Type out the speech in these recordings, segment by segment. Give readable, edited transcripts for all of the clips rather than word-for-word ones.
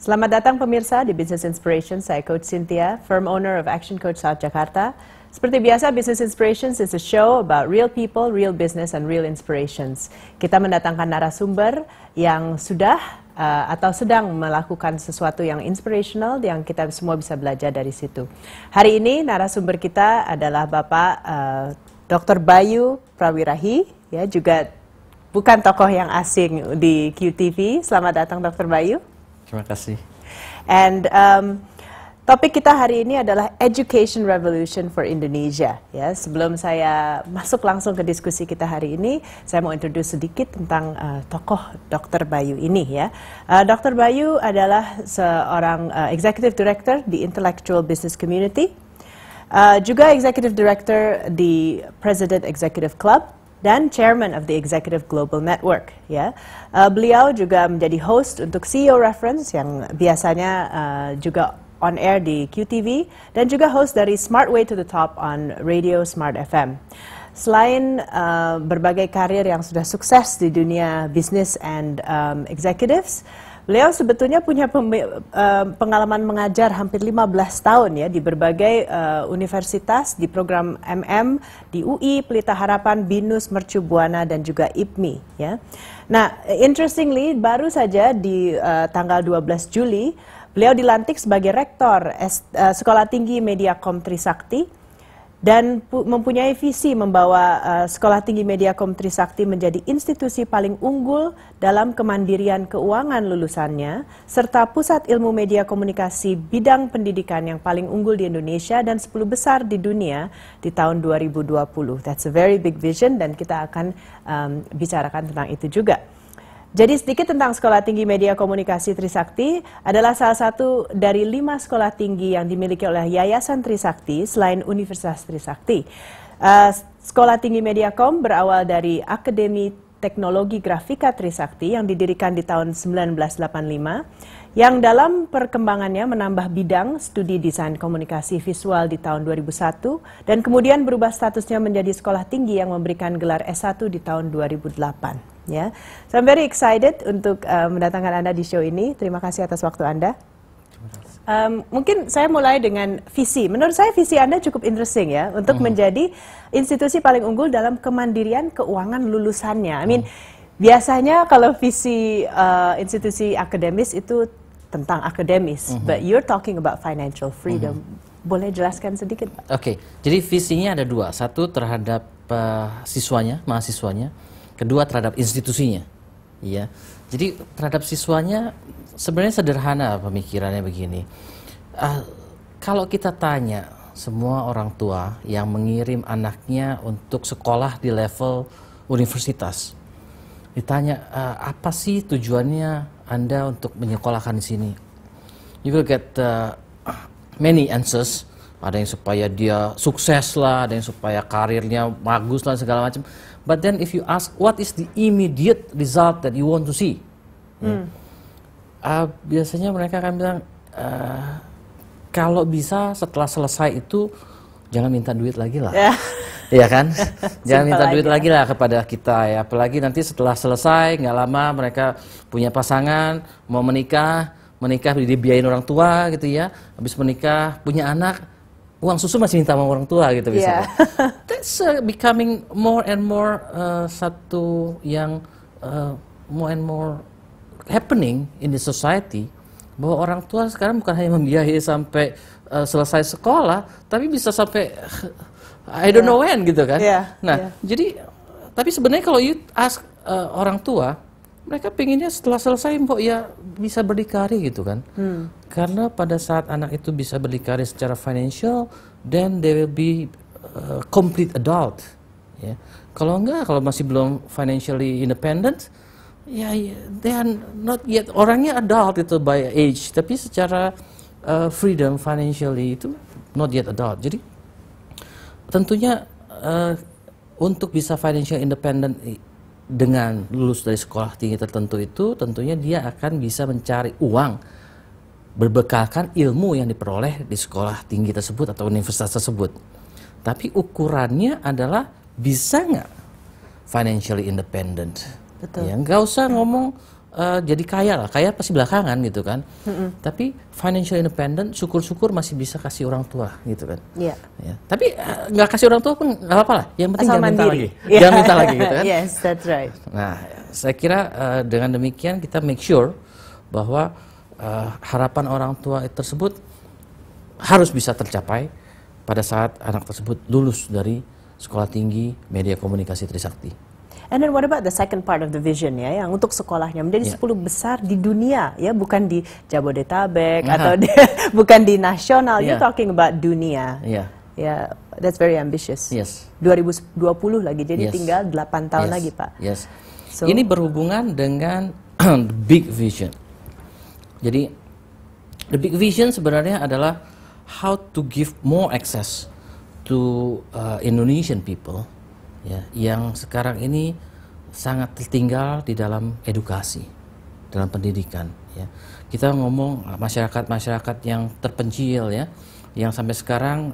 Selamat datang pemirsa di Business Inspiration. Saya Coach Cynthia, firm owner of Action Coach South Jakarta. Seperti biasa, Business Inspirations is a show about real people, real business, and real inspirations. Kita mendatangkan narasumber yang sudah atau sedang melakukan sesuatu yang inspirational yang kita semua bisa belajar dari situ. Hari ini narasumber kita adalah Bapak Dr. Bayu Prawirahi, ya, juga bukan tokoh yang asing di QTV. Selamat datang Dr. Bayu. Terima kasih. And topik kita hari ini adalah Education Revolution for Indonesia. Ya, sebelum saya masuk langsung ke diskusi kita hari ini, saya mau introduce sedikit tentang tokoh Dr. Bayu ini. Ya, Dr. Bayu adalah seorang Executive Director di Intellectual Business Community, juga Executive Director di President Executive Club, dan Chairman of the Executive Global Network. Ya, beliau juga menjadi host untuk CEO Reference yang biasanya juga on air di QTV dan juga host dari Smart Way to the Top on Radio Smart FM. Selain berbagai karir yang sudah sukses di dunia business and executives, beliau sebetulnya punya pengalaman mengajar hampir 15 tahun ya di berbagai universitas, di program MM, di UI, Pelita Harapan, BINUS, Mercu Buana, dan juga IPMI. Ya. Nah, interestingly, baru saja di tanggal 12 Juli, beliau dilantik sebagai Rektor Sekolah Tinggi Mediakom Trisakti, dan mempunyai visi membawa Sekolah Tinggi Mediakom Trisakti menjadi institusi paling unggul dalam kemandirian keuangan lulusannya, serta pusat ilmu media komunikasi bidang pendidikan yang paling unggul di Indonesia dan 10 besar di dunia di tahun 2020. That's a very big vision dan kita akan bicarakan tentang itu juga. Jadi sedikit tentang Sekolah Tinggi Media Komunikasi Trisakti adalah salah satu dari 5 sekolah tinggi yang dimiliki oleh Yayasan Trisakti selain Universitas Trisakti. Sekolah Tinggi Mediakom berawal dari Akademi Teknologi Grafika Trisakti yang didirikan di tahun 1985, yang dalam perkembangannya menambah bidang studi desain komunikasi visual di tahun 2001 dan kemudian berubah statusnya menjadi sekolah tinggi yang memberikan gelar S1 di tahun 2008. Ya, so I'm very excited untuk mendatangkan Anda di show ini. Terima kasih atas waktu Anda. Mungkin saya mulai dengan visi. Menurut saya visi Anda cukup interesting ya untuk menjadi institusi paling unggul dalam kemandirian keuangan lulusannya. I mean, biasanya kalau visi institusi akademis itu tentang akademis, but you're talking about financial freedom. Boleh jelaskan sedikit, Pak? Oke, jadi visinya ada dua. Satu terhadap siswanya, mahasiswanya. Kedua terhadap institusinya. Ya. Jadi terhadap siswanya sebenarnya sederhana pemikirannya begini. Kalau kita tanya semua orang tua yang mengirim anaknya untuk sekolah di level universitas, ditanya apa sih tujuannya Anda untuk menyekolahkan di sini? You will get many answers. Ada yang supaya dia sukses lah, ada yang supaya karirnya bagus lah segala macam. But then if you ask what is the immediate result that you want to see, biasanya mereka akan bilang kalau bisa setelah selesai itu jangan minta duit lagi lah, ya kan? Jangan minta duit lagi lah kepada kita ya. Apalagi nanti setelah selesai nggak lama mereka punya pasangan, mau menikah dibiayain orang tua gitu ya. Habis menikah punya anak, uang susu masih minta sama orang tua gitu misalnya. That's becoming more and more satu yang more and more happening in the society, bahwa orang tua sekarang bukan hanya membiayai sampai selesai sekolah, tapi bisa sampai I don't know when gitu kan. Jadi tapi sebenarnya kalau you ask orang tua, mereka pengennya setelah selesai mbok ya bisa berdikari gitu kan. Karena pada saat anak itu bisa berdikari secara financial, then they will be complete adult. Ya. Kalau enggak, kalau masih belum financially independent, ya they are not yet, orangnya adult itu by age, tapi secara freedom financially itu not yet adult. Jadi tentunya untuk bisa financial independent dengan lulus dari sekolah tinggi tertentu itu, tentunya dia akan bisa mencari uang berbekalkan ilmu yang diperoleh di sekolah tinggi tersebut atau universitas tersebut. Tapi ukurannya adalah bisa nggak financially independent. Betul. Ya, nggak usah ngomong jadi kaya lah, kaya pasti belakangan gitu kan. Tapi financial independent, syukur-syukur masih bisa kasih orang tua gitu kan. Iya. Ya. Tapi nggak kasih orang tua pun nggak apa-apa lah. Yang penting Asal jangan minta mandiri. lagi, jangan minta lagi gitu kan. Yes, that's right. Nah, saya kira dengan demikian kita make sure bahwa harapan orang tua tersebut harus bisa tercapai pada saat anak tersebut lulus dari sekolah tinggi media komunikasi Trisakti. And then what about the second part of the vision ya, yang untuk sekolahnya menjadi 10 besar di dunia ya, bukan di Jabodetabek atau bukan di nasional. You're talking about dunia. Yeah, that's very ambitious. Yes. 2020 lagi, jadi tinggal 8 tahun lagi, Pak. Yes. So, ini berhubungan dengan big vision. Jadi the big vision sebenarnya adalah how to give more access to Indonesian people. Ya, yang sekarang ini sangat tertinggal di dalam edukasi, dalam pendidikan. Ya. Kita ngomong masyarakat-masyarakat yang terpencil ya, yang sampai sekarang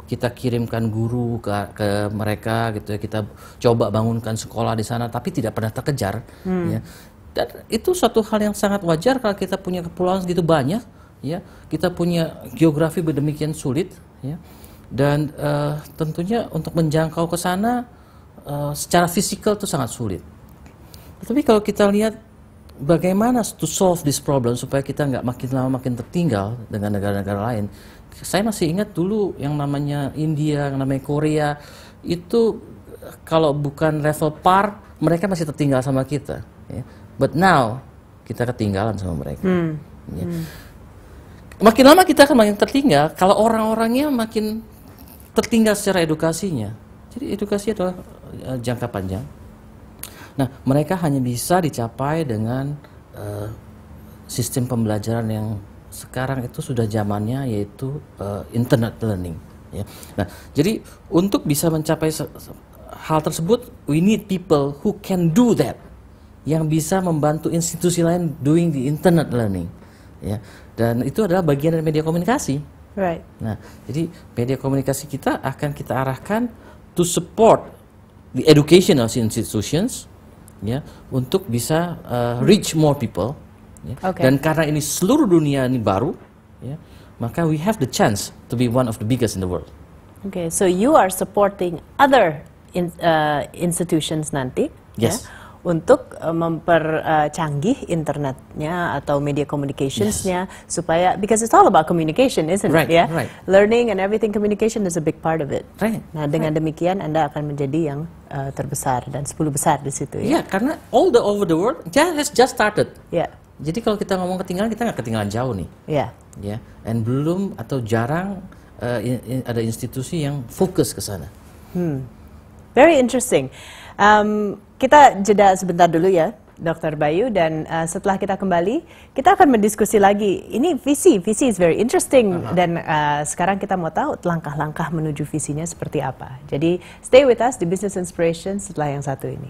kita kirimkan guru ke mereka gitu ya, kita coba bangunkan sekolah di sana, tapi tidak pernah terkejar. Ya. Dan itu suatu hal yang sangat wajar kalau kita punya kepulauan segitu banyak, ya, kita punya geografi berdemikian sulit, ya. Dan tentunya untuk menjangkau ke sana secara fisikal itu sangat sulit. Tapi kalau kita lihat bagaimana to solve this problem supaya kita nggak makin lama makin tertinggal dengan negara-negara lain. Saya masih ingat dulu yang namanya India, yang namanya Korea, itu kalau bukan level par, mereka masih tertinggal sama kita. Ya. But now kita ketinggalan sama mereka. Ya. Makin lama kita akan makin tertinggal kalau orang-orangnya makin tertinggal secara edukasinya. Jadi edukasi adalah jangka panjang. Nah, mereka hanya bisa dicapai dengan sistem pembelajaran yang sekarang itu sudah zamannya, yaitu internet learning. Ya. Nah, jadi untuk bisa mencapai hal tersebut, we need people who can do that, yang bisa membantu institusi lain doing the internet learning. Ya. Dan itu adalah bagian dari media komunikasi. Right. Nah, jadi media komunikasi kita akan kita arahkan to support the educational institutions, ya, untuk bisa reach more people. Ya. Dan karena ini seluruh dunia ini baru, ya, maka we have the chance to be one of the biggest in the world. Okay, so you are supporting other institutions nanti, yes, ya, untuk mempercanggih internetnya atau media communicationsnya, supaya, because it's all about communication, isn't it? Yeah? Right. Learning and everything, communication is a big part of it. Right. Nah, dengan demikian Anda akan menjadi yang terbesar dan 10 besar di situ. Ya, karena all over the world has just started. Ya. Jadi kalau kita ngomong ketinggalan, kita nggak ketinggalan jauh nih. Ya. Ya. And belum atau jarang ada institusi yang fokus ke sana. Very interesting. Kita jeda sebentar dulu ya, Dr. Bayu, dan setelah kita kembali, kita akan mendiskusi lagi. Ini visi is very interesting, dan sekarang kita mau tahu langkah-langkah menuju visinya seperti apa. Jadi stay with us di Business Inspiration setelah yang satu ini.